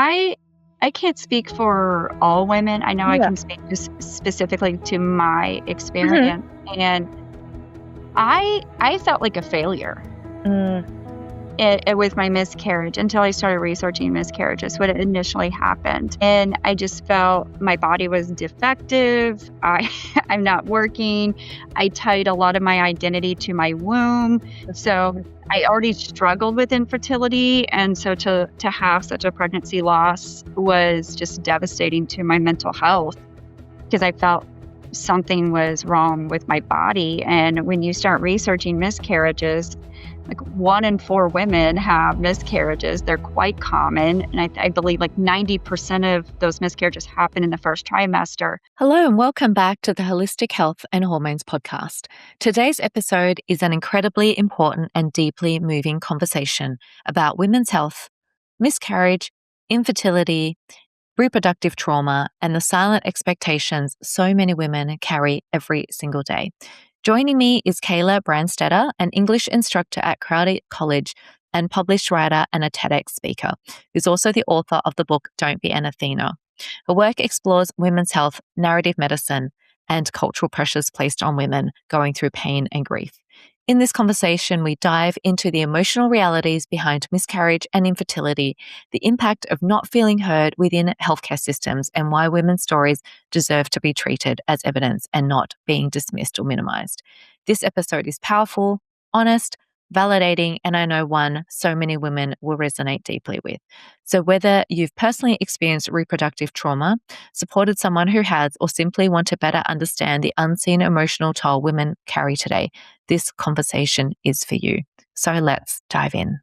I I can't speak for all women. I know I Yeah. can speak just specifically to my Mhm. experience, and I felt like a failure Mm, with my miscarriage until I started researching miscarriages, what initially happened. And I just felt my body was defective. I'm not working. I tied a lot of my identity to my womb. So mhm. I already struggled with infertility. And so to have such a pregnancy loss was just devastating to my mental health because I felt something was wrong with my body. And when you start researching miscarriages, like 1 in 4 women have miscarriages. They're quite common. And I believe like 90% of those miscarriages happen in the first trimester. Hello, and welcome back to the Holistic Health and Hormones podcast. Today's episode is an incredibly important and deeply moving conversation about women's health, miscarriage, infertility, reproductive trauma, and the silent expectations so many women carry every single day. Joining me is Kayla Brandstetter, an English instructor at Crowder College and published writer and a TEDx speaker, who's also the author of the book Don't Be an Athena. Her work explores women's health, narrative medicine, and cultural pressures placed on women going through pain and grief. In this conversation, we dive into the emotional realities behind miscarriage and infertility, the impact of not feeling heard within healthcare systems, and why women's stories deserve to be treated as evidence and not being dismissed or minimized. This episode is powerful, honest, validating, and I know one so many women will resonate deeply with. So whether you've personally experienced reproductive trauma, supported someone who has, or simply want to better understand the unseen emotional toll women carry today, this conversation is for you. So let's dive in.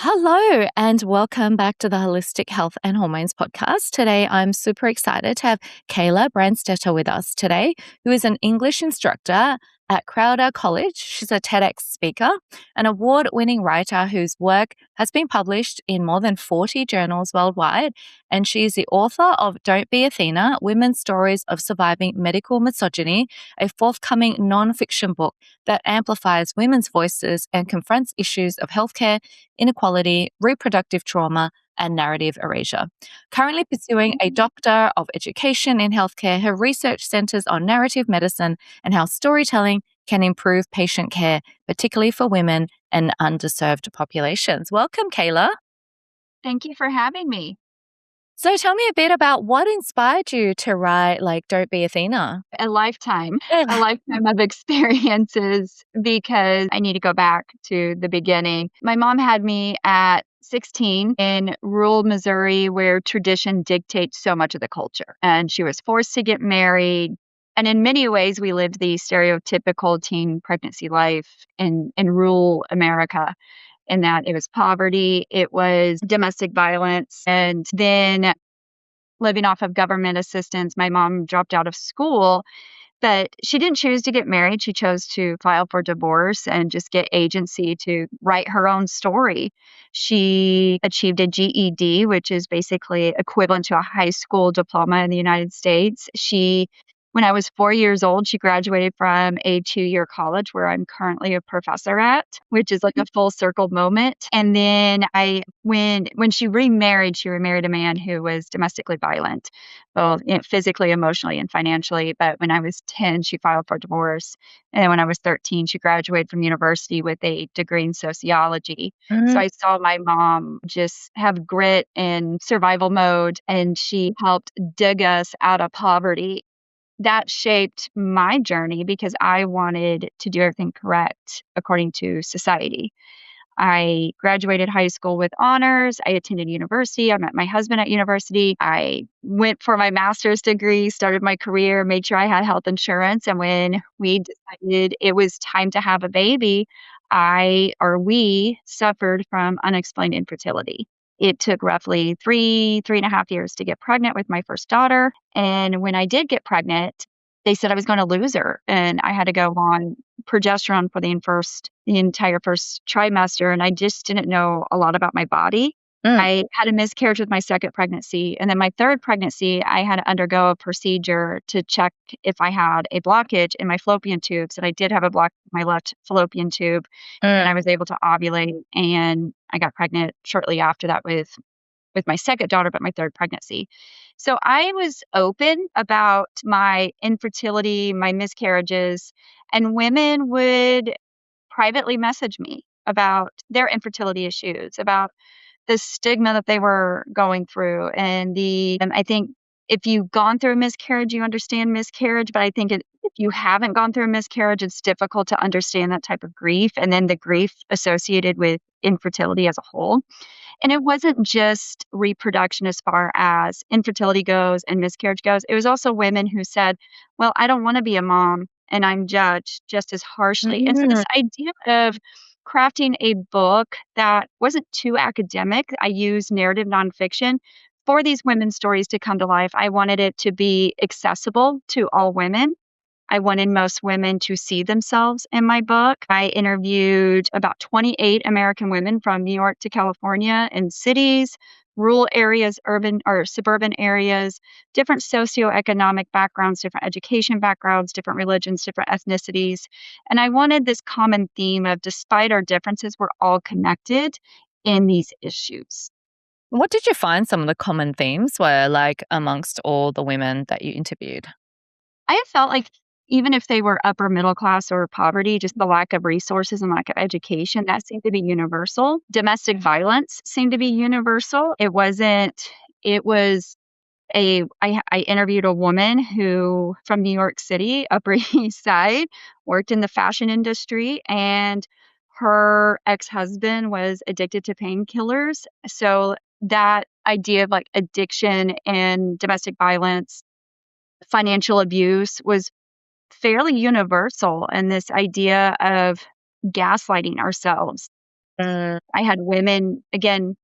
Hello, and welcome back to the Holistic Health and Hormones podcast. Today, I'm super excited to have Kayla Brandstetter with us today, who is an English instructor at Crowder College. She's a TEDx speaker, an award-winning writer whose work has been published in more than 40 journals worldwide, and she is the author of Don't Be Athena, Women's Stories of Surviving Medical Misogyny, a forthcoming non-fiction book that amplifies women's voices and confronts issues of healthcare, inequality, reproductive trauma, and narrative erasure. Currently pursuing a Doctor of Education in Healthcare, her research centers on narrative medicine and how storytelling can improve patient care, particularly for women and underserved populations. Welcome, Kayla. Thank you for having me. So tell me a bit about what inspired you to write Don't Be Athena. A lifetime, a lifetime of experiences because I need to go back to the beginning. My mom had me at 16 in rural Missouri where tradition dictates so much of the culture. And she was forced to get married. And in many ways, we lived the stereotypical teen pregnancy life in rural America, in that it was poverty, it was domestic violence, and then living off of government assistance. My mom dropped out of school, but she didn't choose to get married. She chose to file for divorce and just get agency to write her own story. She achieved a GED, which is basically equivalent to a high school diploma in the United States. When I was 4 years old, she graduated from a 2-year college where I'm currently a professor at, which is like a full circle moment. And then when she remarried a man who was domestically violent, both physically, emotionally, and financially. But when I was 10, she filed for divorce. And when I was 13, she graduated from university with a degree in sociology. So I saw my mom just have grit and survival mode, and she helped dig us out of poverty. That shaped my journey because I wanted to do everything correct according to society. I graduated high school with honors. I attended university. I met my husband at university. I went for my master's degree, started my career, made sure I had health insurance. And when we decided it was time to have a baby, we suffered from unexplained infertility. It took roughly 3.5 years to get pregnant with my first daughter. And when I did get pregnant, they said I was gonna lose her, and I had to go on progesterone for the entire first trimester, and I just didn't know a lot about my body. Mm, I had a miscarriage with my second pregnancy, and then my third pregnancy, I had to undergo a procedure to check if I had a blockage in my fallopian tubes, and I did have a block in my left fallopian tube, and mm. I was able to ovulate, and I got pregnant shortly after that with my second daughter, but my third pregnancy. So I was open about my infertility, my miscarriages, and women would privately message me about their infertility issues, about the stigma that they were going through. And I think if you've gone through a miscarriage, you understand miscarriage. But I think if you haven't gone through a miscarriage, it's difficult to understand that type of grief and then the grief associated with infertility as a whole. And it wasn't just reproduction as far as infertility goes and miscarriage goes. It was also women who said, well, I don't want to be a mom and I'm judged just as harshly. And so Mm, this idea of crafting a book that wasn't too academic, I used narrative nonfiction for these women's stories to come to life. I wanted it to be accessible to all women. I wanted most women to see themselves in my book. I interviewed about 28 American women from New York to California in cities, rural areas, urban or suburban areas, different socioeconomic backgrounds, different education backgrounds, different religions, different ethnicities. And I wanted this common theme of despite our differences, we're all connected in these issues. what did you find some of the common themes were, like, amongst all the women that you interviewed? I have felt like even if they were upper middle class or poverty, just the lack of resources and lack of education, that seemed to be universal. Domestic violence seemed to be universal. It was I interviewed a woman who from New York City, Upper East Side, worked in the fashion industry, and her ex-husband was addicted to painkillers. So that idea of like addiction and domestic violence, financial abuse was fairly universal, and this idea of gaslighting ourselves. Mm, I had women, again,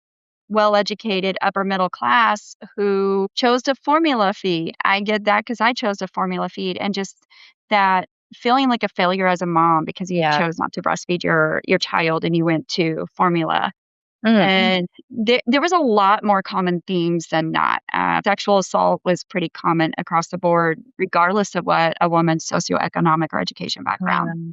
well-educated, upper middle class who chose to formula feed. I get that because I chose to formula feed, and just that feeling like a failure as a mom because you yeah. chose not to breastfeed your child and you went to formula. Mm. And there was a lot more common themes than that. Sexual assault was pretty common across the board, regardless of what a woman's socioeconomic or education background. Yeah.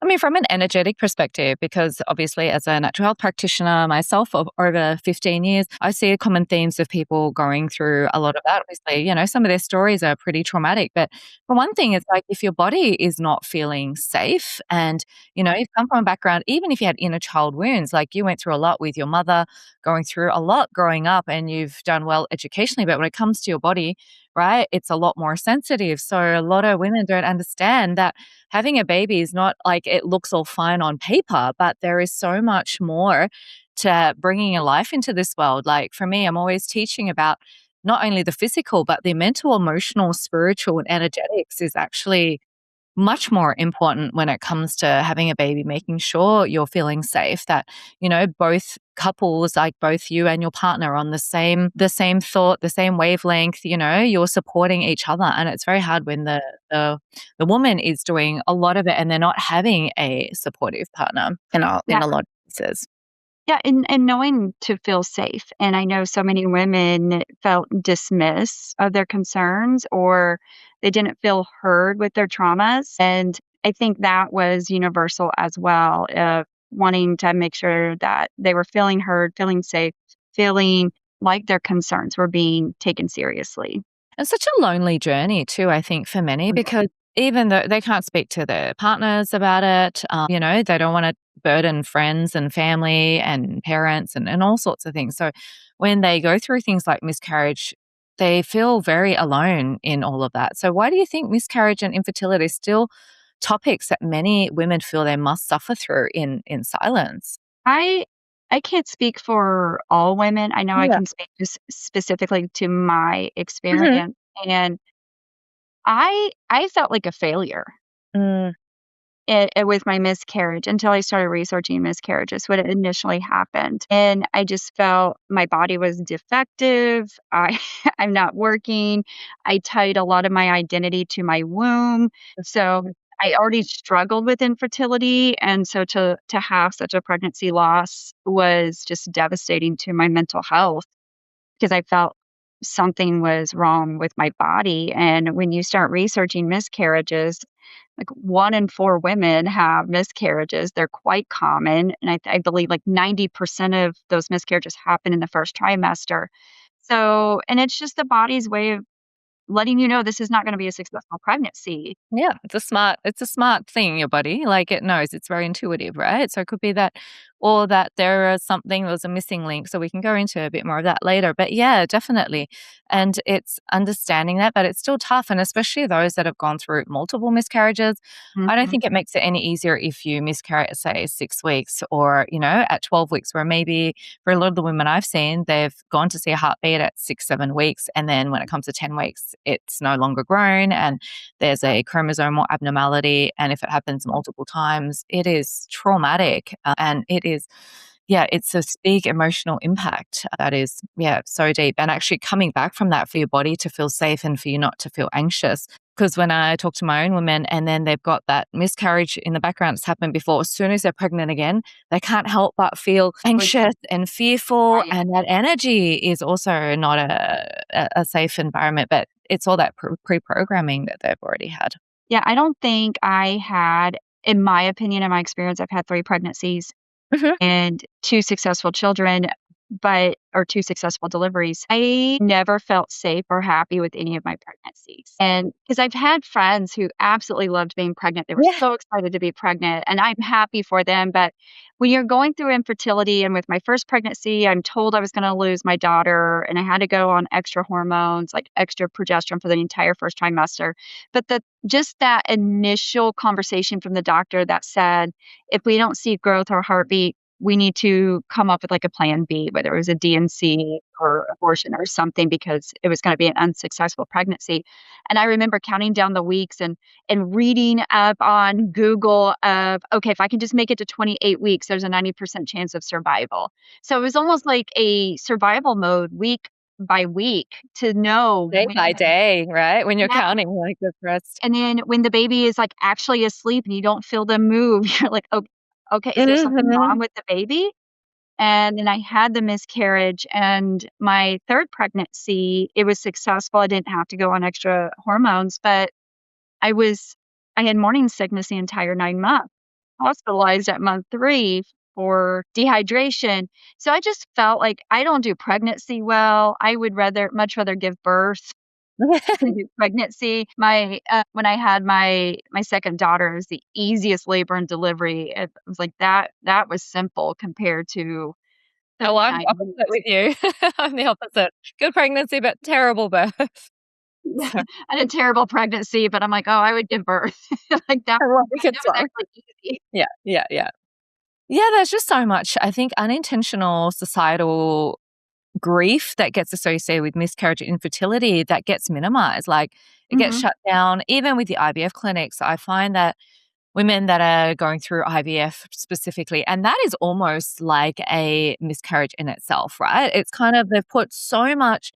I mean, from an energetic perspective, because obviously, as a natural health practitioner myself of over 15 years, I see common themes of people going through a lot of that. Obviously, some of their stories are pretty traumatic. But for one thing, it's like if your body is not feeling safe and, you've come from a background, even if you had inner child wounds, like you went through a lot with your mother, going through a lot growing up, and you've done well educationally. But when it comes to your body, right, it's a lot more sensitive. So a lot of women don't understand that having a baby is not like it looks all fine on paper, but there is so much more to bringing a life into this world. Like for me, I'm always teaching about not only the physical, but the mental, emotional, spiritual, and energetics is actually much more important when it comes to having a baby, making sure you're feeling safe, that, both couples, like both you and your partner are on the same thought, the same wavelength, you're supporting each other. And it's very hard when the woman is doing a lot of it and they're not having a supportive partner in a lot of cases. Yeah, and knowing to feel safe. And I know so many women felt dismiss of their concerns or they didn't feel heard with their traumas. And I think that was universal as well, of wanting to make sure that they were feeling heard, feeling safe, feeling like their concerns were being taken seriously. It's such a lonely journey too, I think, for many, because even though they can't speak to their partners about it, they don't want to burden friends and family and parents and all sorts of things. So when they go through things like miscarriage, they feel very alone in all of that. So why do you think miscarriage and infertility is still topics that many women feel they must suffer through in silence? I I can't speak for all women. I know I Yeah. can speak just specifically to my Mhm. experience, and I felt like a failure. Mm. with my miscarriage until I started researching miscarriages, what initially happened. And I just felt my body was defective. I'm not working. I tied a lot of my identity to my womb. So I already struggled with infertility. And so to have such a pregnancy loss was just devastating to my mental health because I felt something was wrong with my body. And when you start researching miscarriages, like 1 in 4 women have miscarriages. They're quite common, and I believe like 90% of those miscarriages happen in the first trimester. So and it's just the body's way of letting you know this is not gonna be a successful pregnancy. Yeah, it's a smart thing, your body, like, it knows, it's very intuitive, right? So it could be that or that there's a missing link, so we can go into a bit more of that later, but yeah, definitely, and it's understanding that, but it's still tough, and especially those that have gone through multiple miscarriages, I don't Mhm. think it makes it any easier if you miscarry at, say, 6 weeks or, at 12 weeks, where maybe for a lot of the women I've seen, they've gone to see a heartbeat at 6, 7 weeks, and then when it comes to 10 weeks, it's no longer grown, and there's a chromosomal abnormality. And if it happens multiple times, it is traumatic. And it is, yeah, it's this big emotional impact that is, yeah, so deep. And actually coming back from that for your body to feel safe and for you not to feel anxious. Because when I talk to my own women and then they've got that miscarriage in the background, it's happened before, as soon as they're pregnant again, they can't help but feel Which anxious and fearful. right. And that energy is also not a safe environment, but it's all that pre-programming that they've already had. Yeah, I don't think I had in my opinion, in my experience, I've had 3 pregnancies Mhm. and 2 successful children, but or 2 successful deliveries. I never felt safe or happy with any of my pregnancies. And because I've had friends who absolutely loved being pregnant. They were Yeah. so excited to be pregnant, and I'm happy for them, but when you're going through infertility and with my first pregnancy, I'm told I was gonna lose my daughter, and I had to go on extra hormones, like extra progesterone for the entire first trimester. But just that initial conversation from the doctor that said, "If we don't see growth or heartbeat, we need to come up with like a plan B, whether it was a DNC or abortion or something because it was going to be an unsuccessful pregnancy." And I remember counting down the weeks and reading up on Google of, okay, if I can just make it to 28 weeks, there's a 90% chance of survival. So it was almost like a survival mode week by week to know Day when by day, right? When you're yeah. counting like the rest. And then when the baby is like actually asleep and you don't feel them move, you're like, "Oh, okay, is there something Mhm. wrong with the baby?" And then I had the miscarriage, and my 3rd pregnancy, it was successful. I didn't have to go on extra hormones, but I was I had morning sickness the entire 9 months, hospitalized at month 3 for dehydration. So I just felt like I don't do pregnancy well. I would much rather give birth than do pregnancy. When I had my 2nd daughter, it was the easiest labor and delivery. It was like that was simple compared to Oh, I'm 39 the opposite weeks. with you. I'm the opposite. Good pregnancy, but terrible birth. Yeah, So, I had a terrible pregnancy, but I'm like, "Oh, I would give birth." Like, well, we could that was start. actually easy. Yeah, yeah, yeah. Yeah, there's just so much, I think, unintentional societal grief that gets associated with miscarriage and infertility that gets minimized. Like, it gets Mhm. shut down. Even with the IVF clinics, I find that women that are going through IVF specifically, and that is almost like a miscarriage in itself, right? It's kind of they've put so much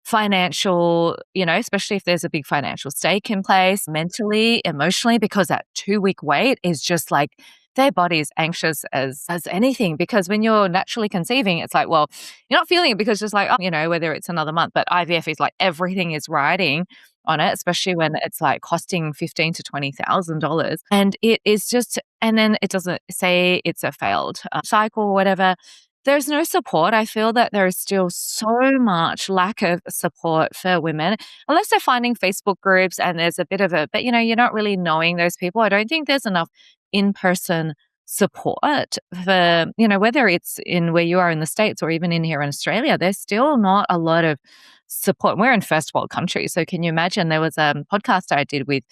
financial, especially if there's a big financial stake in place, mentally, emotionally, because that 2-week wait is just like their body is anxious as anything. Because when you're naturally conceiving, it's like, well, you're not feeling it because just like, whether it's another month, but IVF is like everything is riding on it, especially when it's like costing $15,000 to $20,000. And it is just, and then it doesn't say it's a failed cycle or whatever. There's no support. I feel that there is still so much lack of support for women, unless they're finding Facebook groups and there's a bit of a, but you're not really knowing those people. I don't think there's enough in-person support for, whether it's in where you are in the States or even in here in Australia, there's still not a lot of support. We're in first world countries. So can you imagine there was a podcast I did with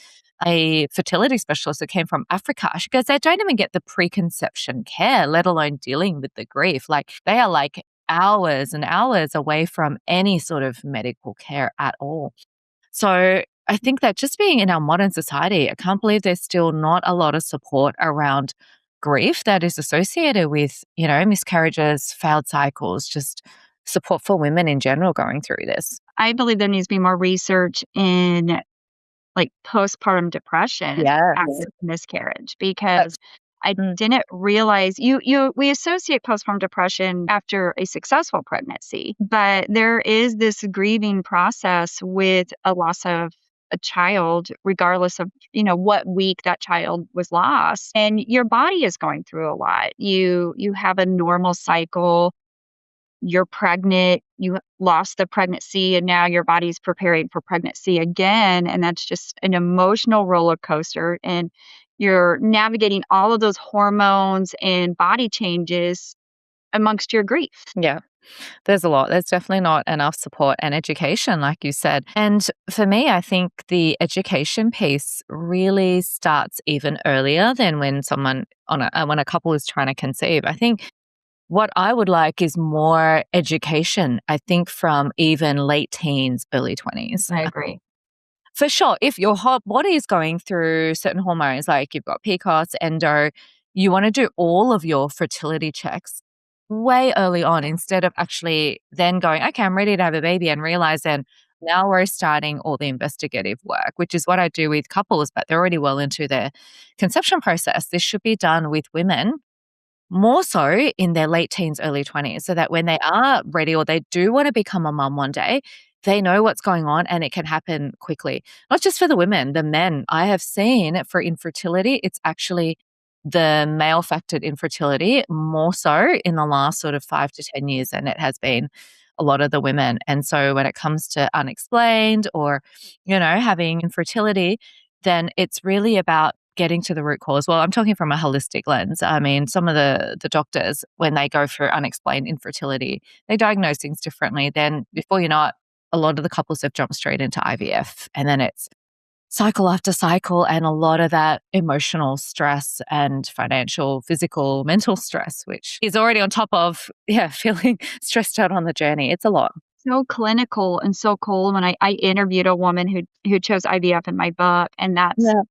a fertility specialist that came from Africa. She goes, they don't even get the preconception care, let alone dealing with the grief. Like they are like hours and hours away from any sort of medical care at all. So I think that just being in our modern society, I can't believe there's still not a lot of support around grief that is associated with, miscarriages, failed cycles, just support for women in general going through this. I believe there needs to be more research in like postpartum depression Yes. after miscarriage That's because I mm, didn't realize we associate postpartum depression after a successful pregnancy, but there is this grieving process with a loss of a child, regardless of, what week that child was lost. And your body is going through a lot. You have a normal cycle, you're pregnant, you lost the pregnancy, and now your body's preparing for pregnancy again. And that's just an emotional roller coaster. And you're navigating all of those hormones and body changes amongst your grief. yeah. There's a lot. There's definitely not enough support and education, like you said. And for me, I think the education piece really starts even earlier than when when a couple is trying to conceive. I think what I would like is more education, I think from even late teens, early 20s. I agree. For sure, if your whole body is going through certain hormones, like you've got PCOS, endo, you want to do all of your fertility checks way early on instead of actually then going, okay, I'm ready to have a baby and realize then now we're starting all the investigative work, which is what I do with couples, but they're already well into their conception process. This should be done with women more so in their late teens, early 20s, so that when they are ready or they do want to become a mum one day, they know what's going on and it can happen quickly. Not just for the women, the men. I have seen for infertility, it's actually the male factored infertility more so in the last sort of 5 to 10 years than it has been a lot of the women. And so when it comes to unexplained or, having infertility, then it's really about getting to the root cause. Well, I'm talking from a holistic lens. I mean, some of the doctors, when they go for unexplained infertility, they diagnose things differently. Then before you know it, a lot of the couples have jumped straight into IVF. And then it's cycle after cycle and a lot of that emotional stress and financial, physical, mental stress, which is already on top of, feeling stressed out on the journey. It's a lot. So clinical and so cold when I interviewed a woman who chose IVF in my book, and that's Yeah.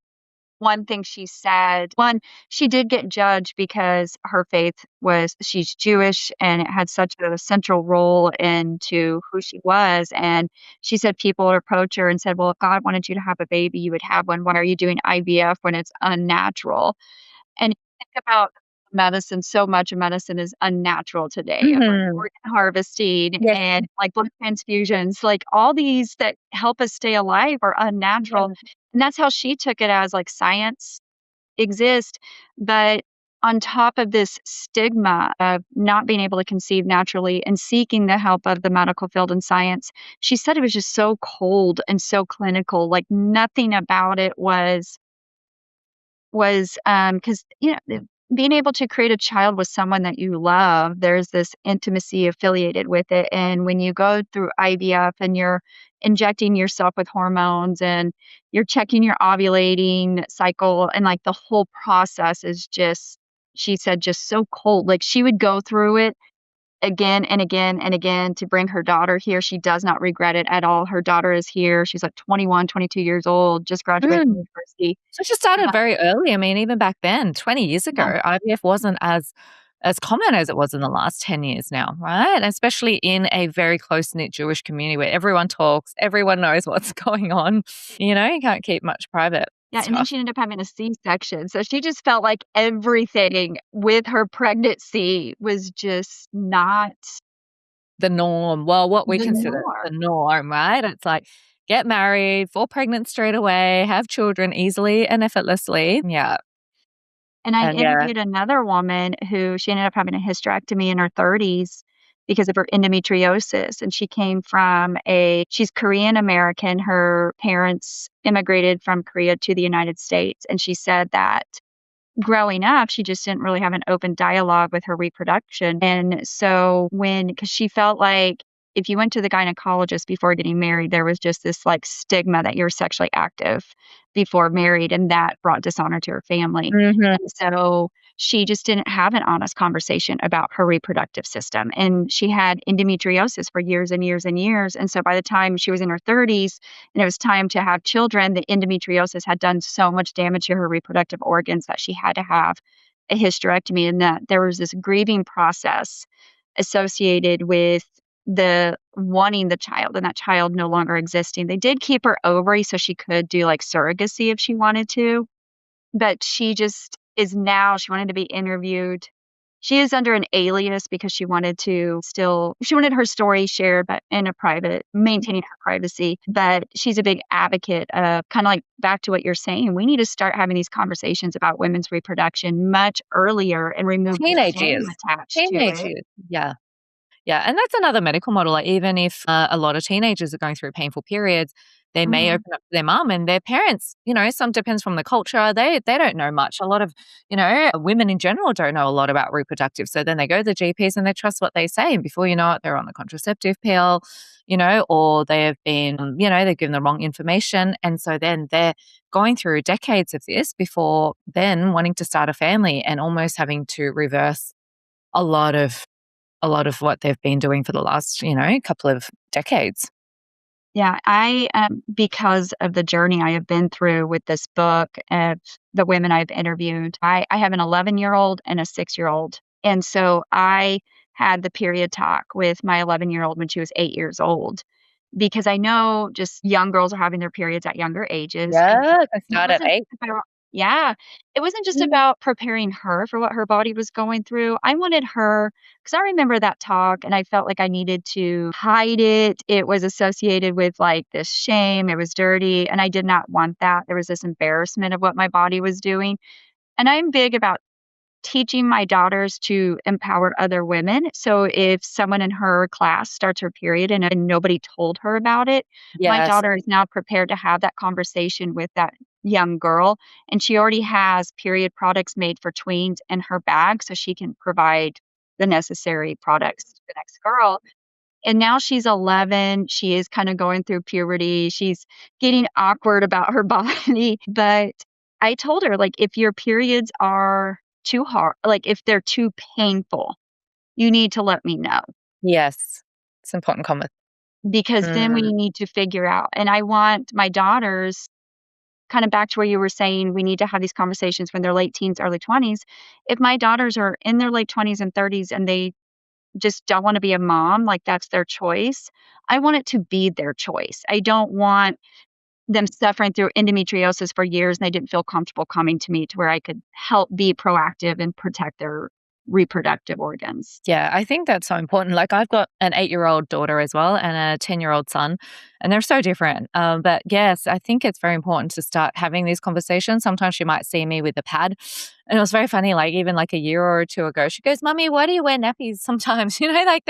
one thing she said. One, she did get judged because her faith was she's Jewish and it had such a central role into who she was. And she said people would approach her and said, well, if God wanted you to have a baby, you would have one. Why are you doing IVF when it's unnatural? And think about medicine, so much of medicine is unnatural today. Mhm. Organ harvesting Yes. and like blood transfusions, like all these that help us stay alive are unnatural. And that's how she took it as like science exists. But on top of this stigma of not being able to conceive naturally and seeking the help of the medical field and science, she said it was just so cold and so clinical. Like nothing about it was, because being able to create a child with someone that you love, there's this intimacy affiliated with it, and when you go through IVF and you're injecting yourself with hormones and you're checking your ovulating cycle and, like, the whole process is just she said, just so cold, like, she would go through it again and again and again to bring her daughter here. She does not regret it at all. Her daughter is here. She's, like, 21, 22 years old, just graduated from Mm. university. So she started But very early. I mean, even back then, 20 years yeah. ago, IVF wasn't as common as it was in the last 10 years now, right? Especially in a very close-knit Jewish community where everyone talks, everyone knows what's going on. You can't keep much private Yeah, and then stuff. she ended up having a C-section, so she just felt like everything with her pregnancy was just not The norm. Well, what we the consider norm. the norm, right? It's like get married, fall pregnant straight away, have children easily and effortlessly. Yeah. And I And yeah. interviewed another woman who she ended up having a hysterectomy in her 30s because of her endometriosis, and she came from she's Korean American. Her parents immigrated from Korea to the United States, and she said that growing up, she just didn't really have an open dialogue with her reproduction. And so because she felt like if you went to the gynecologist before getting married, there was just this like stigma that you're sexually active before married, and that brought dishonor to her family. Mhm. And so she just didn't have an honest conversation about her reproductive system. And she had endometriosis for years and years and years. And so by the time she was in her 30s and it was time to have children, the endometriosis had done so much damage to her reproductive organs that she had to have a hysterectomy, and that there was this grieving process associated with the wanting the child and that child no longer existing. They did keep her ovary so she could do like surrogacy if she wanted to, but she just is now she wanted to be interviewed. She is under an alias because she wanted her story shared, but in a private, maintaining her privacy. But she's a big advocate of kind of like back to what you're saying. We need to start having these conversations about women's reproduction much earlier and remove the Teenage shame years. attached to Teenage it. years. Yeah. Yeah, and that's another medical model, like, even if, a lot of teenagers are going through painful periods, they may Mhm. open up to their mum and their parents, some depends from the culture, they don't know much. A lot of, women in general don't know a lot about reproductive, so then they go to the GPs and they trust what they say, and before you know it, they're on the contraceptive pill, or they have been, they're given the wrong information, and so then they're going through decades of this before then wanting to start a family and almost having to reverse a lot of what they've been doing for the last, couple of decades. Yeah, because of the journey I have been through with this book of the women I've interviewed, I have an 11-year-old and a 6-year-old. And so I had the period talk with my 11-year-old when she was 8 years old because I know just young girls are having their periods at younger ages. Yeah, I And it start at wasn't 8. about yeah, it wasn't just Mm. about preparing her for what her body was going through. I wanted her because I remember that talk and I felt like I needed to hide it. It was associated with like this shame. It was dirty. And I did not want that. There was this embarrassment of what my body was doing. And I'm big about teaching my daughters to empower other women. So if someone in her class starts her period and nobody told her about it, my Yes. daughter is now prepared to have that conversation with that young girl. And she already has period products made for tweens in her bag so she can provide the necessary products to the next girl. And now she's 11. She is kind of going through puberty. She's getting awkward about her body. But I told her, like, if your periods are too hard, like, if they're too painful, you need to let me know Yes. It's important comment. because then Mm. we need to figure out. And I want my daughters, kind of back to where you were saying, we need to have these conversations when they're late teens, early 20s. If my daughters are in their late 20s and 30s and they just don't wanna be a mom, like, that's their choice. I want it to be their choice. I don't want them suffering through endometriosis for years, and they didn't feel comfortable coming to me to where I could help be proactive and protect their reproductive organs. Yeah, I think that's so important. Like, I've got an 8-year-old daughter as well and a 10-year-old son, and they're so different. But yes, I think it's very important to start having these conversations. Sometimes she might see me with a pad. And it was very funny, like even like a year or two ago, she goes, "Mummy, why do you wear nappies sometimes?" Like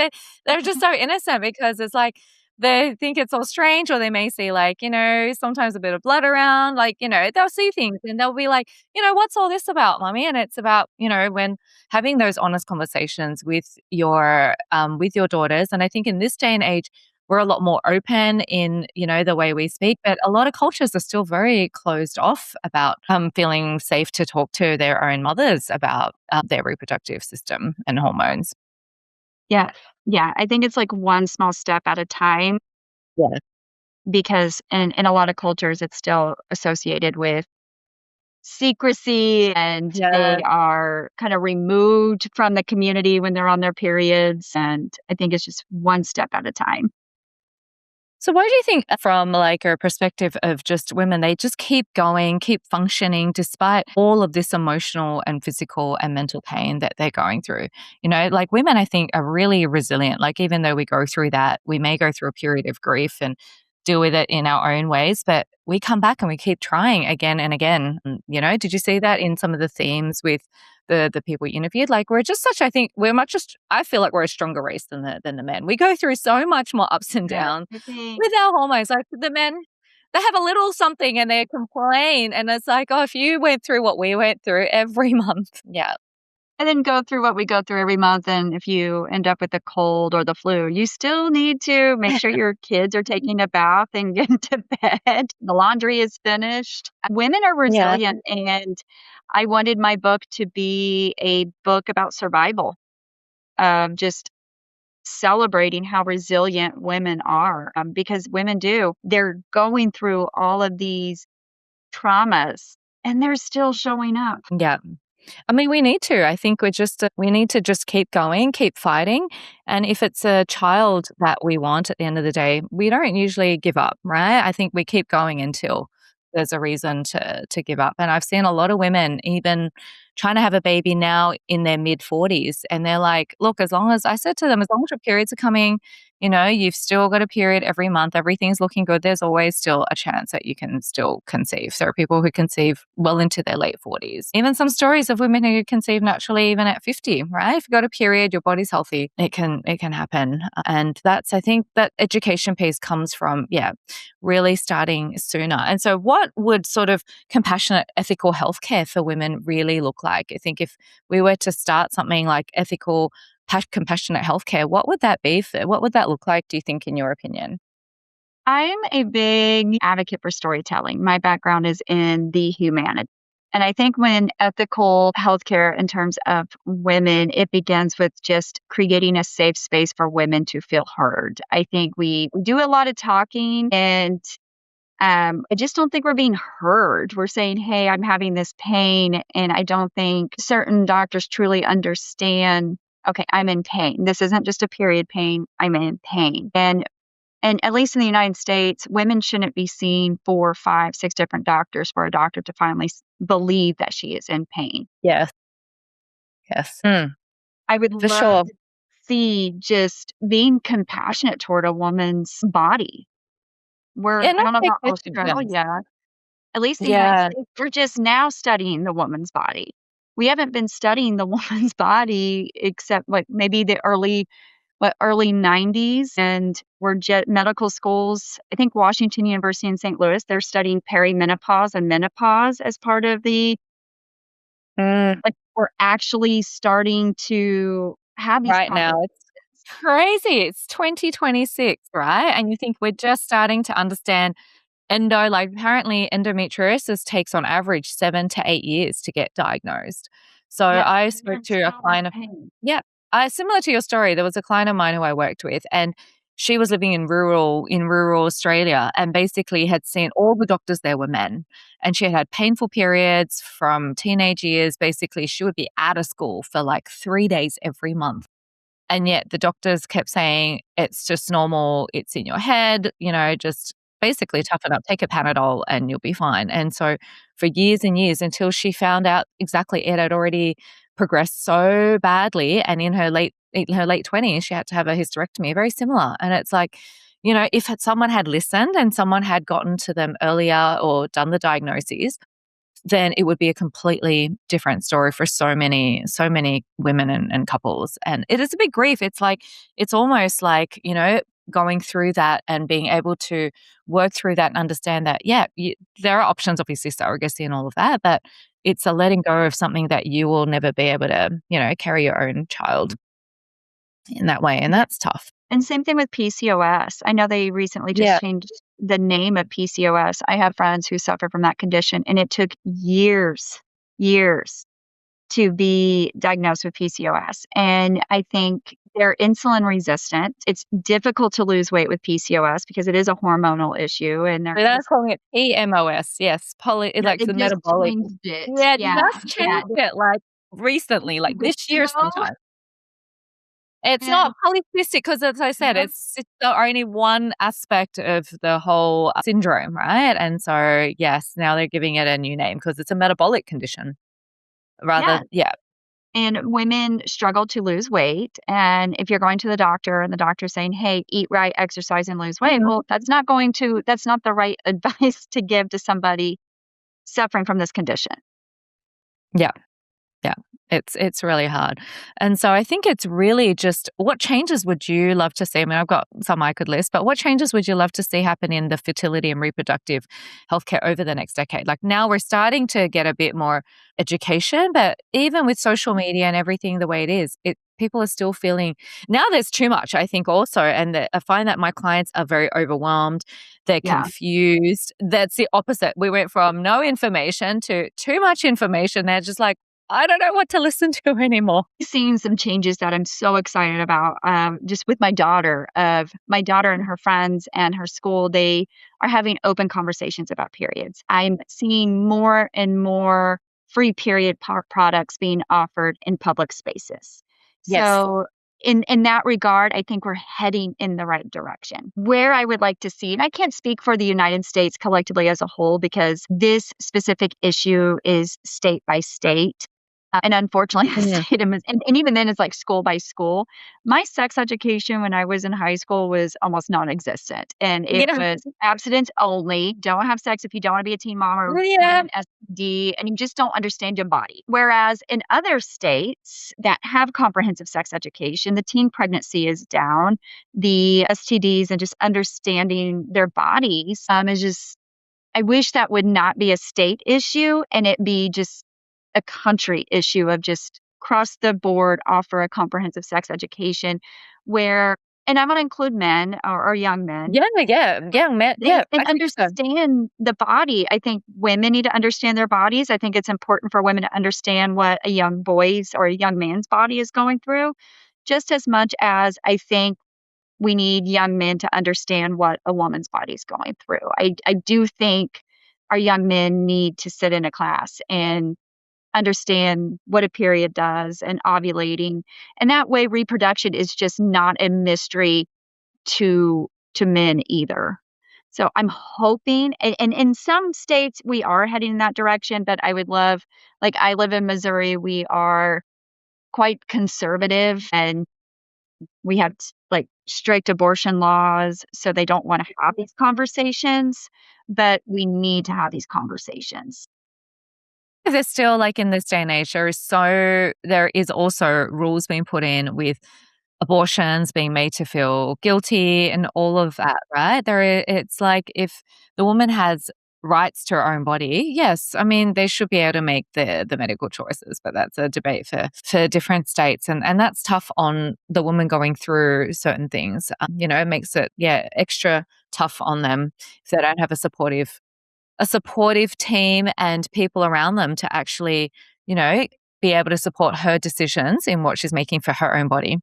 they're just so innocent because it's like they think it's all strange, or they may see like, sometimes a bit of blood around, like, they'll see things and they'll be like, "What's all this about, Mummy?" And it's about, when having those honest conversations with your daughters. And I think in this day and age, we're a lot more open in, the way we speak, but a lot of cultures are still very closed off about feeling safe to talk to their own mothers about their reproductive system and hormones. Yeah. Yeah, I think it's, like, one small step at a time Yeah. because in a lot of cultures, it's still associated with secrecy, and they Yeah. are kind of removed from the community when they're on their periods, and I think it's just one step at a time. So why do you think from like a perspective of just women, they just keep going, keep functioning despite all of this emotional and physical and mental pain that they're going through? Like women, I think are really resilient. Like even though we go through that, we may go through a period of grief and deal with it in our own ways, but we come back and we keep trying again and again. Did you see that in some of the themes with the people you interviewed? Like we're just such, I think we're much just, I feel like we're a stronger race than the men. We go through so much more ups and Yeah, downs I think with our hormones. Like the men, they have a little something and they complain, and it's like, oh, if you went through what we went through every month, yeah, and then go through what we go through every month. And if you end up with a cold or the flu, you still need to make sure your kids are taking a bath and getting to bed. The laundry is finished. Women are Yeah. resilient, and I wanted my book to be a book about survival, just celebrating how resilient women are, because women do. They're going through all of these traumas and they're still showing up. Yeah. I mean, we need to. I think we need to just keep going, keep fighting. And if it's a child that we want at the end of the day, we don't usually give up, right? I think we keep going until there's a reason to give up. And I've seen a lot of women even trying to have a baby now in their mid 40s. And they're like, look, as long as I said to them, as long as your periods are coming, you've still got a period every month, everything's looking good, there's always still a chance that you can still conceive. So there are people who conceive well into their late 40s. Even some stories of women who conceive naturally even at 50, right? If you've got a period, your body's healthy, it can happen. And that's, I think that education piece comes from, really starting sooner. And so what would sort of compassionate, ethical healthcare for women really look like? I think if we were to start something like ethical, compassionate healthcare, what would that be? What would that look like, do you think, in your opinion? I'm a big advocate for storytelling. My background is in the humanities. And I think when ethical healthcare in terms of women, it begins with just creating a safe space for women to feel heard. I think we do a lot of talking, and I just don't think we're being heard. We're saying, hey, I'm having this pain. And I don't think certain doctors truly understand, okay, I'm in pain. This isn't just a period pain. I'm in pain. And at least in the United States, women shouldn't be seeing 4, 5, 6 different doctors for a doctor to finally believe that she is in pain. Yes. Yes. I would For love sure. to see just being compassionate toward a woman's body. Yeah, I not don't know take about patience. Australia, at least the United Yeah. States, we're just now studying the woman's body. We haven't been studying the woman's body except like maybe the early 90s, and we're medical schools. I think Washington University in St. Louis, they're studying perimenopause and menopause as part of Mm, like, we're actually starting to have these right now, conversations. it's crazy. It's 2026, right? And you think we're just starting to understand like apparently endometriosis takes on average 7 to 8 years to get diagnosed. So Yes, I and spoke then to a still have client of pain. yeah, similar to your story, there was a client of mine who I worked with, and she was living in rural Australia, and basically had seen all the doctors there were men, and she had had painful periods from teenage years. Basically, she would be out of school for like 3 days every month. And yet the doctors kept saying, it's just normal, it's in your head, just basically toughen up, take a Panadol and you'll be fine. And so for years and years, until she found out exactly it had already progressed so badly, and in her late 20s, she had to have a hysterectomy, very similar. And it's like, if someone had listened and someone had gotten to them earlier or done the diagnoses, then it would be a completely different story for so many women and couples. And it is a big grief. It's almost like, going through that and being able to work through that and understand that, there are options, obviously, surrogacy and all of that, but it's a letting go of something that you will never be able to, carry your own child in that way. And Yeah, that's tough. and same thing with PCOS. I know they recently just Yeah. changed the name of PCOS. I have friends who suffer from that condition, and it took years to be diagnosed with PCOS. And I think they're insulin resistant. It's difficult to lose weight with PCOS because it is a hormonal issue, and there But they're is calling it PMOS. Yes. Like it the just metabolic. changed it. Yeah, Yeah, just yeah. changed it, like, recently, like Weeks this year ago, sometime. It's and not polycystic because, as I said, yeah, it's the only one aspect of the whole syndrome, right? And so, yes, now they're giving it a new name because it's a metabolic condition yeah. rather. Yeah. And women struggle to lose weight. And if you're going to the doctor and the doctor's saying, hey, eat right, exercise, and lose weight, Mhm. well, that's not the right advice to give to somebody suffering from this condition. Yeah, yeah. It's really hard. And so I think it's really just what changes would you love to see? I mean, I've got some I could list, but what changes would you love to see happen in the fertility and reproductive healthcare over the next decade? Like now we're starting to get a bit more education, but even with social media and everything the way it is, people are still feeling now there's too much, I think also. And I find that my clients are very overwhelmed. They're Yeah. confused. That's the opposite. We went from no information to too much information. They're just like, I don't know what to listen to anymore. Seeing some changes that I'm so excited about, just with my daughter. Of my daughter and her friends and her school, they are having open conversations about periods. I'm seeing more and more free period products being offered in public spaces. Yes. So in that regard, I think we're heading in the right direction. Where I would like to see, and I can't speak for the United States collectively as a whole because this specific issue is state by state. And unfortunately, the Mhm. state of and even then, it's like school by school. My sex education when I was in high school was almost non-existent, and it Yeah. was abstinence only. Don't have sex if you don't want to be a teen mom or get Yeah. an STD, and you just don't understand your body. Whereas in other states that have comprehensive sex education, the teen pregnancy is down, the STDs and just understanding their bodies is just. I wish that would not be a state issue and it be just a country issue of just cross the board offer a comprehensive sex education where, and I'm going to include men or young men, Yeah, yeah, young men. they Yeah, can I think so. understand the body. I think women need to understand their bodies. I think it's important for women to understand what a young boy's or a young man's body is going through, just as much as I think we need young men to understand what a woman's body is going through. I do think our young men need to sit in a class and understand what a period does and ovulating. And that way reproduction is just not a mystery to men either. So I'm hoping and in some states we are heading in that direction, but I would love, like, I live in Missouri, we are quite conservative and we have like strict abortion laws, so they don't want to have these conversations, but we need to have these conversations. There's still like in this day and age, there is also rules being put in with abortions being made to feel guilty and all of that, right? It's like if the woman has rights to her own body, yes, I mean they should be able to make the medical choices, but that's a debate for different states, and that's tough on the woman going through certain things. It makes it extra tough on them if they don't have a supportive team and people around them to actually, you know, be able to support her decisions in what she's making for her own body.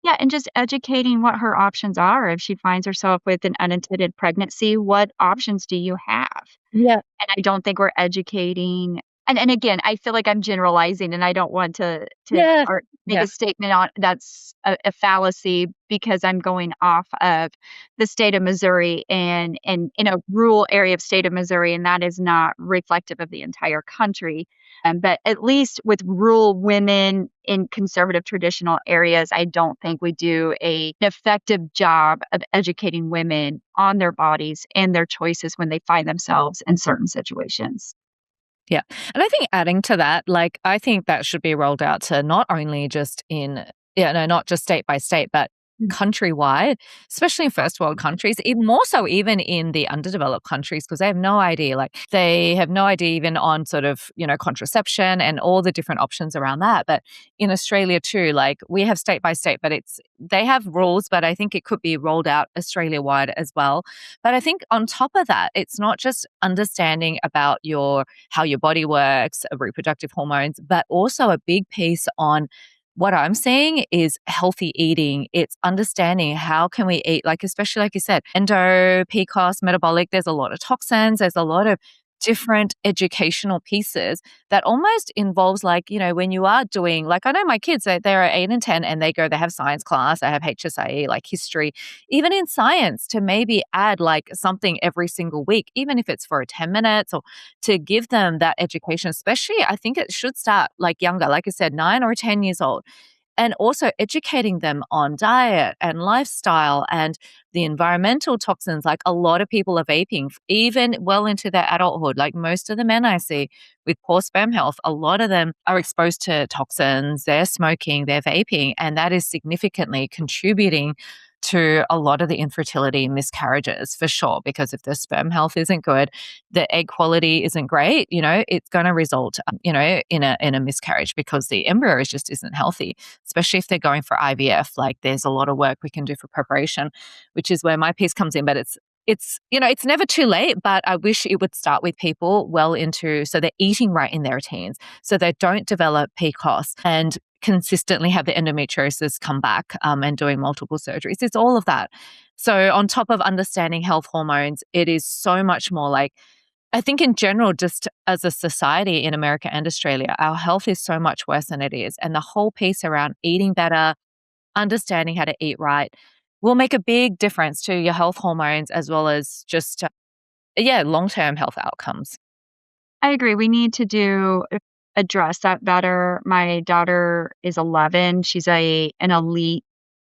Yeah, and just educating what her options are if she finds herself with an unintended pregnancy, what options do you have? Yeah. And I don't think we're educating, and again, I feel like I'm generalizing, and I don't want to Yeah. or make Yeah. a statement on that's a fallacy because I'm going off of the state of Missouri and in a rural area of state of Missouri, and that is not reflective of the entire country. But at least with rural women in conservative traditional areas, I don't think we do an effective job of educating women on their bodies and their choices when they find themselves in certain situations. Yeah. And I think adding to that, like, I think that should be rolled out to not only just not just state by state, but Mm. countrywide, especially in first world countries, even more so even in the underdeveloped countries, because they have no idea. Like, they have no idea even on sort of, contraception and all the different options around that. But in Australia too, like, we have state by state, but they have rules, but I think it could be rolled out Australia wide as well. But I think on top of that, it's not just understanding about how your body works, reproductive hormones, but also a big piece on what I'm seeing is healthy eating. It's understanding how can we eat, like, especially like you said, endo, PCOS, metabolic, there's a lot of toxins, there's a lot of different educational pieces that almost involves, like, when you are doing, like, I know my kids, they're 8 and 10 and they have science class, they have HSIE, like history, even in science, to maybe add like something every single week, even if it's for 10 minutes, or to give them that education. Especially, I think it should start like younger, like I said, 9 or 10 years old. and also educating them on diet and lifestyle and the environmental toxins. Like a lot of people are vaping even well into their adulthood. Like most of the men I see with poor sperm health, a lot of them are exposed to toxins, they're smoking, they're vaping, and that is significantly contributing to a lot of the infertility and miscarriages for sure, because if the sperm health isn't good, the egg quality isn't great, it's going to result, in a miscarriage because the embryo just isn't healthy, especially if they're going for IVF. Like there's a lot of work we can do for preparation, which is where my piece comes in, but it's never too late, but I wish it would start with people well into, so they're eating right in their teens, so they don't develop PCOS and consistently have the endometriosis come back, and doing multiple surgeries. It's all of that. So on top of understanding health hormones, it is so much more like, I think in general, just as a society in America and Australia, our health is so much worse than it is. And the whole piece around eating better, understanding how to eat right will make a big difference to your health hormones as well as just, long-term health outcomes. I agree. We need to address that better. My daughter is 11. She's an elite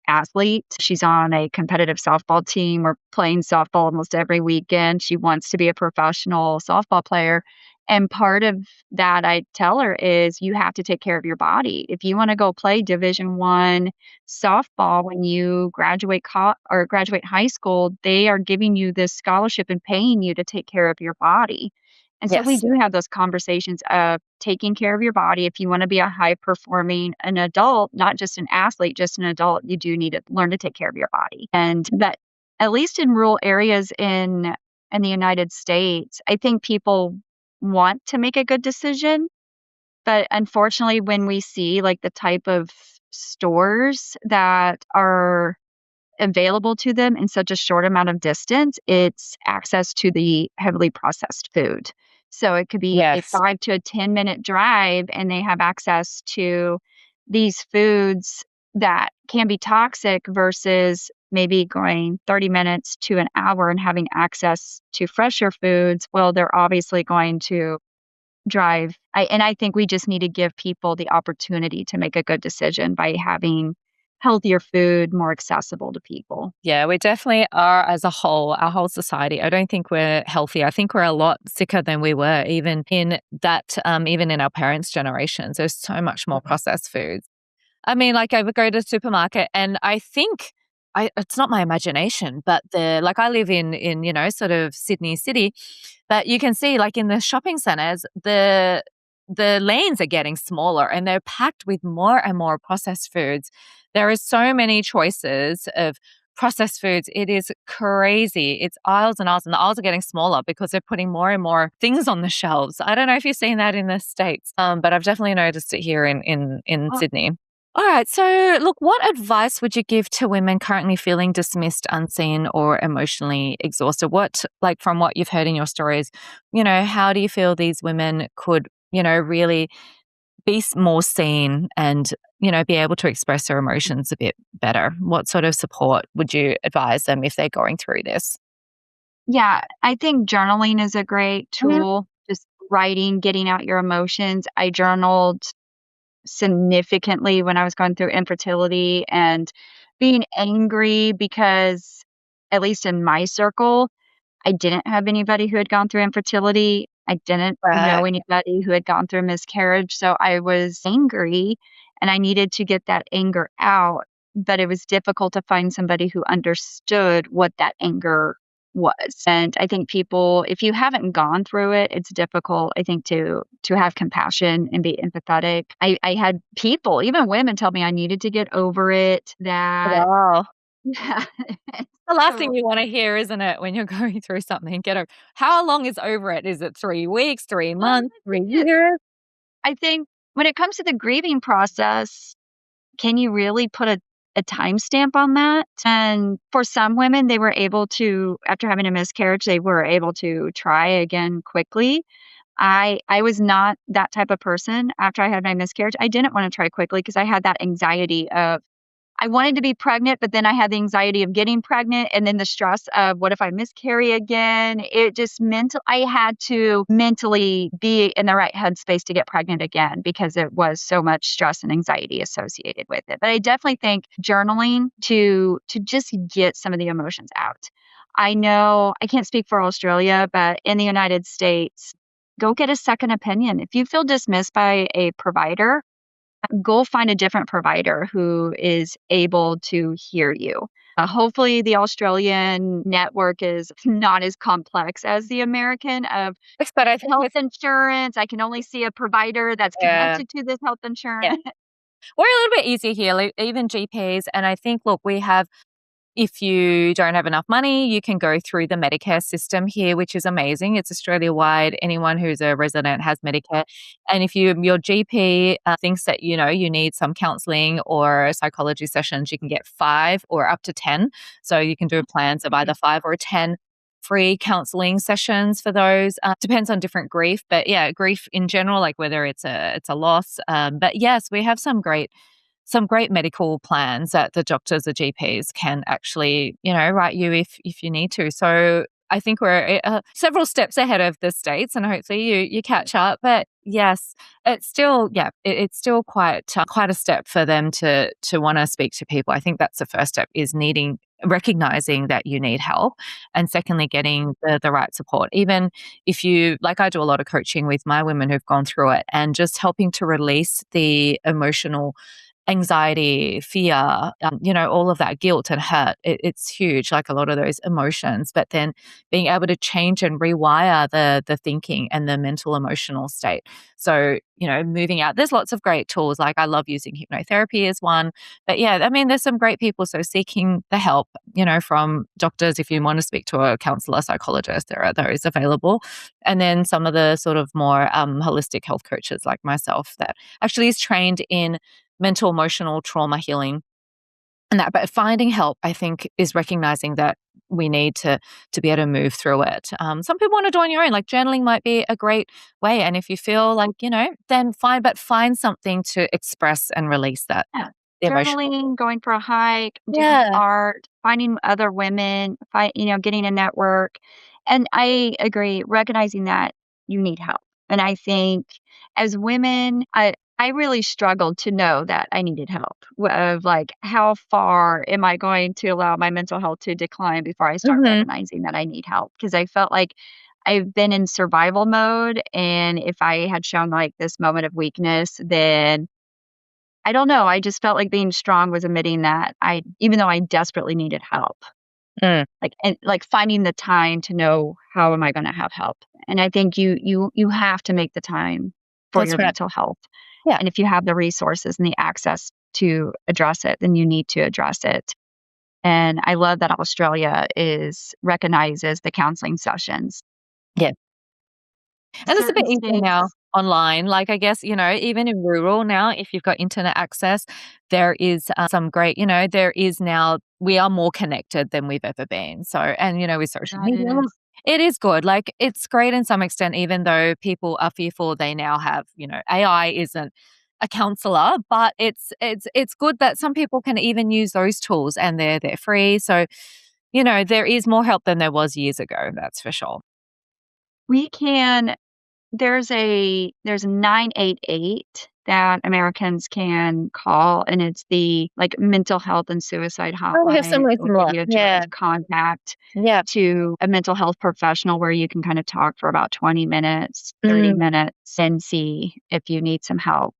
athlete. She's on a competitive softball team. We're playing softball almost every weekend. She wants to be a professional softball player. And part of that I tell her is you have to take care of your body. If you want to go play Division 1 softball when you graduate high school, they are giving you this scholarship and paying you to take care of your body. And so we Yes. do have those conversations of taking care of your body. If you want to be a high performing an adult, not just an athlete, just an adult, you do need to learn to take care of your body. And that, at least in rural areas in the United States, I think people want to make a good decision, but unfortunately when we see like the type of stores that are available to them in such a short amount of distance, it's access to the heavily processed food. So it could be a Yes. 5 to a 10-minute drive, and they have access to these foods that can be toxic versus maybe going 30 minutes to an hour and having access to fresher foods. Well, they're obviously going to I think we just need to give people the opportunity to make a good decision by having healthier food more accessible to people. Yeah, we definitely are as a whole, our whole society. I don't think we're healthy. I think we're a lot sicker than we were even in that, even in our parents' generations. There's so much more processed foods. I mean, like I would go to the supermarket and I think it's not my imagination, but like I live in, sort of Sydney city, but you can see like in the shopping centers, the lanes are getting smaller and they're packed with more and more processed foods. There are so many choices of processed foods. It is crazy. It's aisles and aisles, and the aisles are getting smaller because they're putting more and more things on the shelves. I don't know if you've seen that in the States, but I've definitely noticed it here in Sydney. All right. So, look, what advice would you give to women currently feeling dismissed, unseen, or emotionally exhausted? Like from what you've heard in your stories, how do you feel these women could, really be more seen and, be able to express their emotions a bit better? What sort of support would you advise them if they're going through this? Yeah, I think journaling is a great Mhm. tool. Just writing, getting out your emotions. I journaled significantly when I was going through infertility and being angry because, at least in my circle, I didn't have anybody who had gone through infertility. I didn't Right. know anybody who had gone through miscarriage, so I was angry and I needed to get that anger out, but it was difficult to find somebody who understood what that anger was. And I think people, if you haven't gone through it, it's difficult, I think, to have compassion and be empathetic. I had people, even women, tell me I needed to get over it, that Wow. yeah. The last thing So you want to hear, isn't it, when you're going through something? How long is over it? Is it 3 weeks, 3 well, months, that's 3 it. years? I think when it comes to the grieving process, can you really put a timestamp on that? And for some women, they were able to, after having a miscarriage, they were able to try again quickly. I was not that type of person after I had my miscarriage. I didn't want to try quickly because I had that anxiety of I wanted to be pregnant, but then I had the anxiety of getting pregnant and then the stress of what if I miscarry again? It just I had to mentally be in the right headspace to get pregnant again because it was so much stress and anxiety associated with it. But I definitely think journaling to just get some of the emotions out. I know I can't speak for Australia, but in the United States, go get a second opinion. If you feel dismissed by a provider, go find a different provider who is able to hear you. Hopefully, the Australian network is not as complex as the American of But I think health insurance. I can only see a provider that's yeah, connected to this health yeah. insurance. We're a little bit easier here, like, even GPs. And I think, look, we have, if you don't have enough money, you can go through the Medicare system here, which is amazing. It's Australia-wide. Anyone who's a resident has Medicare. And if your GP thinks that, you need some counseling or psychology sessions, you can get 5 or up to 10. So you can do plans of either 5 or 10 free counseling sessions for those. Depends on different grief, but yeah, grief in general, like whether it's a loss. But yes, we have some great medical plans that the doctors or GPs can actually, write you if you need to. So I think we're several steps ahead of the States, and hopefully you catch up. But yes, it's still it's still quite a step for them to want to speak to people. I think that's the first step, is recognizing that you need help, and secondly, getting the right support. Even if you, like, I do a lot of coaching with my women who've gone through it, and just helping to release the emotional anxiety, fear, all of that, guilt and hurt. It's huge, like a lot of those emotions, but then being able to change and rewire the thinking and the mental emotional state. So, moving out, there's lots of great tools. Like, I love using hypnotherapy as one, but yeah, I mean, there's some great people. So seeking the help, from doctors, if you want to speak to a counselor, psychologist, there are those available. And then some of the sort of more holistic health coaches like myself that actually is trained in mental emotional trauma healing and that. But finding help, I think, is recognizing that we need to be able to move through it. Some people want to do on your own, like journaling might be a great way. And if you feel like, then fine, but find something to express and release that. Yeah. The emotional. Journaling, going for a hike, doing Yeah. art, finding other women, getting a network. And I agree, recognizing that you need help. And I think as women, I really struggled to know that I needed help. Of like, how far am I going to allow my mental health to decline before I start Hmm. recognizing that I need help? Because I felt like I've been in survival mode. And if I had shown like this moment of weakness, then I don't know, I just felt like being strong was admitting that even though I desperately needed help, Mm, like finding the time to know how am I gonna have help. And I think you have to make the time for that's your right. mental health. Yeah. And if you have the resources and the access to address it, then you need to address it. And I love that Australia recognizes the counseling sessions. Yeah. And it's a bit Certain easier now states. online. Like, I guess, even in rural now, if you've got internet access, there is some great, there is now, we are more connected than we've ever been. So, and, with social That media, look, is. it is good. Like, it's great in some extent, even though people are fearful, they now have, AI isn't a counselor, but it's good that some people can even use those tools, and they're free. So, there is more help than there was years ago. That's for sure. We can there's a 988 that Americans can call, and it's the, like, mental health and suicide Oh, we have hotline. similar, It'll give similar. you a Yeah. direct contact Yeah. to a mental health professional where you can kinda talk for about 20 minutes, 30 Mm, minutes, and see if you need some help.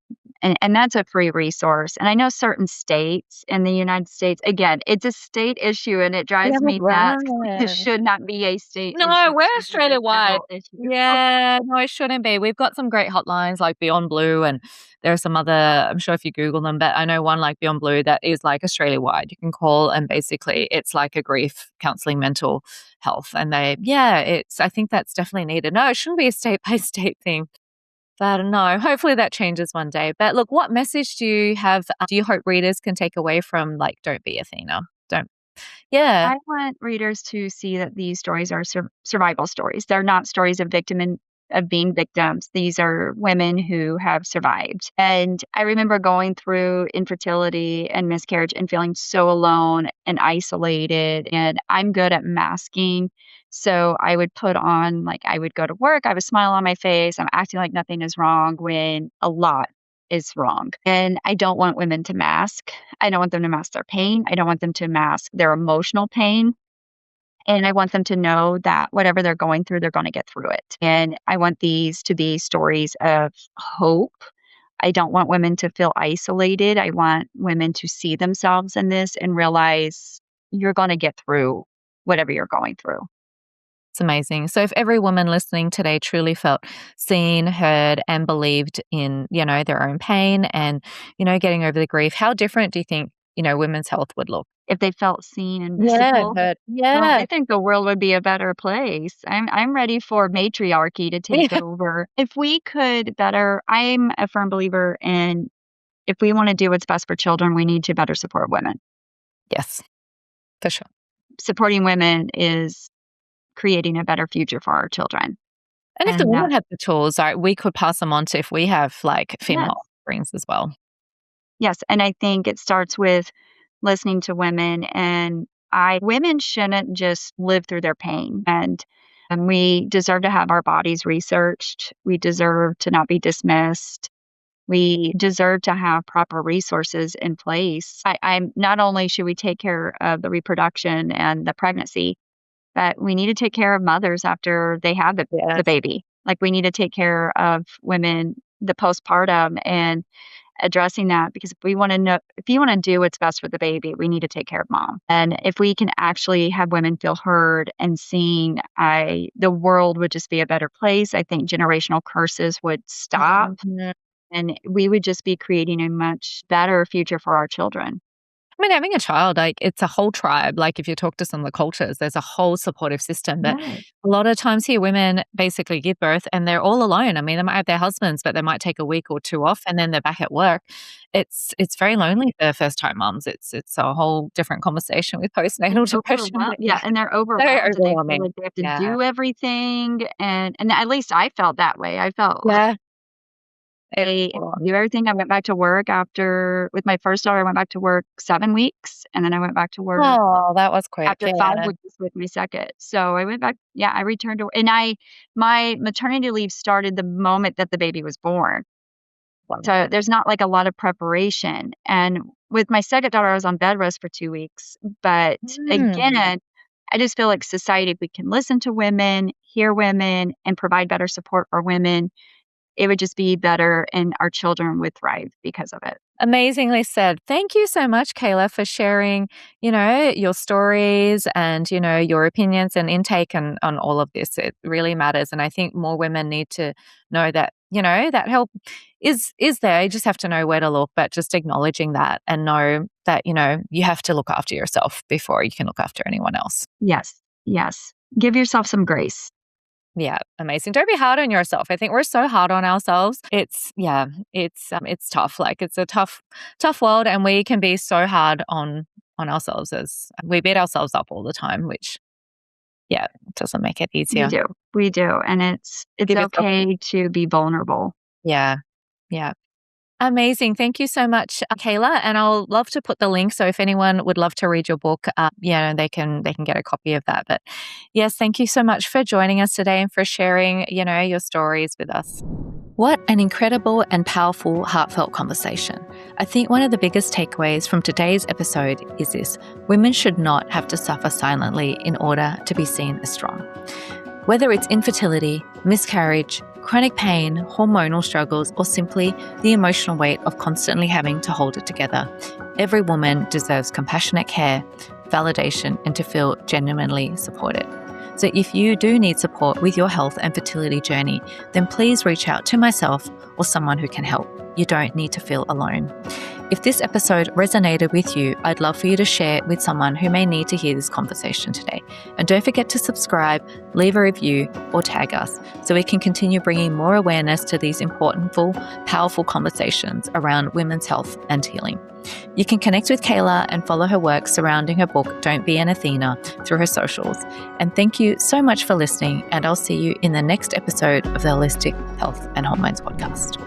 And that's a free resource. And I know certain states in the United States, again, it's a state issue, and it yeah, drives that's me nuts. It right. should not be a state No, issue. we're It should be a Australia-wide. federal issue. Yeah, no, it shouldn't be. We've got some great hotlines like Beyond Blue, and there are some other, I'm sure if you Google them, but I know one like Beyond Blue that is like Australia-wide. You can call, and basically it's like a grief counseling, mental health. And I think that's definitely needed. No, it shouldn't be a state by state thing. But no, hopefully that changes one day. But look, what message do you have? Do you hope readers can take away from, like, don't be Athena? Don't. Yeah. I want readers to see that these stories are survival stories. They're not stories of of being victims. These are women who have survived. And I remember going through infertility and miscarriage and feeling so alone and isolated. And I'm good at masking. So I would put on, like, I would go to work, I have a smile on my face, I'm acting like nothing is wrong when a lot is wrong. And I don't want women to mask. I don't want them to mask their pain. I don't want them to mask their emotional pain. And I want them to know that whatever they're going through, they're going to get through it. And I want these to be stories of hope. I don't want women to feel isolated. I want women to see themselves in this and realize you're going to get through whatever you're going through. It's amazing. So if every woman listening today truly felt seen, heard, and believed in, their own pain and, getting over the grief, how different do you think, women's health would look? If they felt seen and Yeah, visible, heard. well, Yeah. I think the world would be a better place. I'm ready for matriarchy to take over. If we could better, I'm a firm believer in, if we want to do what's best for children, we need to better support women. Yes, for sure. Supporting women is creating a better future for our children. And if the And women had the tools, we could pass them on to if we have female yes, offerings as well. yes. And I think it starts with listening to women, and women shouldn't just live through their pain. And we deserve to have our bodies researched. We deserve to not be dismissed. We deserve to have proper resources in place. I'm not only should we take care of the reproduction and the pregnancy, but we need to take care of mothers after they have the baby. Like, we need to take care of women, the postpartum, and addressing that, because if you want to do what's best for the baby, we need to take care of mom. And if we can actually have women feel heard and seen, the world would just be a better place. I think generational curses would stop. Mhm. And we would just be creating a much better future for our children. I mean, having a child, it's a whole tribe. If you talk to some of the cultures, there's a whole supportive system. But Right. a lot of times here, women basically give birth and they're all alone. I mean, they might have their husbands, but they might take a week or two off and then they're back at work. It's very lonely for first-time moms. It's a whole different conversation with postnatal depression. Yeah, and they're overwhelmed. Very And they feel overwhelming. like they have to Yeah. do everything. And at least I felt that way. I felt Yeah. I do everything. I went back to work with my first daughter. I went back to work 7 weeks, and then I went back to work Oh, that was quick. after Yeah. 5 weeks with my second. So I went back. Yeah, I returned to, and my maternity leave started the moment that the baby was born. So there's not like a lot of preparation. And with my second daughter, I was on bed rest for 2 weeks. But again, I just feel like society, if we can listen to women, hear women, and provide better support for women, it would just be better, and our children would thrive because of it. Amazingly said. Thank you so much, Kayla, for sharing, your stories and, your opinions and intake on all of this. It really matters. And I think more women need to know that, that help is there. You just have to know where to look, but just acknowledging that and know that, you have to look after yourself before you can look after anyone else. Yes. Yes. Give yourself some grace. Yeah, amazing. Don't be hard on yourself. I think we're so hard on ourselves. It's tough. It's a tough world, and we can be so hard on ourselves as we beat ourselves up all the time, which doesn't make it easier. We do, and it's okay to be vulnerable. Yeah. Amazing. Thank you so much, Kayla. And I'll love to put the link. So if anyone would love to read your book, they can get a copy of that. But yes, thank you so much for joining us today and for sharing, your stories with us. What an incredible and powerful, heartfelt conversation. I think one of the biggest takeaways from today's episode is this: women should not have to suffer silently in order to be seen as strong. Whether it's infertility, miscarriage, chronic pain, hormonal struggles, or simply the emotional weight of constantly having to hold it together, every woman deserves compassionate care, validation, and to feel genuinely supported. So if you do need support with your health and fertility journey, then please reach out to myself or someone who can help. You don't need to feel alone. If this episode resonated with you, I'd love for you to share it with someone who may need to hear this conversation today. And don't forget to subscribe, leave a review, or tag us so we can continue bringing more awareness to these important, powerful conversations around women's health and healing. You can connect with Kayla and follow her work surrounding her book, Don't Be an Athena, through her socials. And thank you so much for listening, and I'll see you in the next episode of the Holistic Health and Hormones podcast.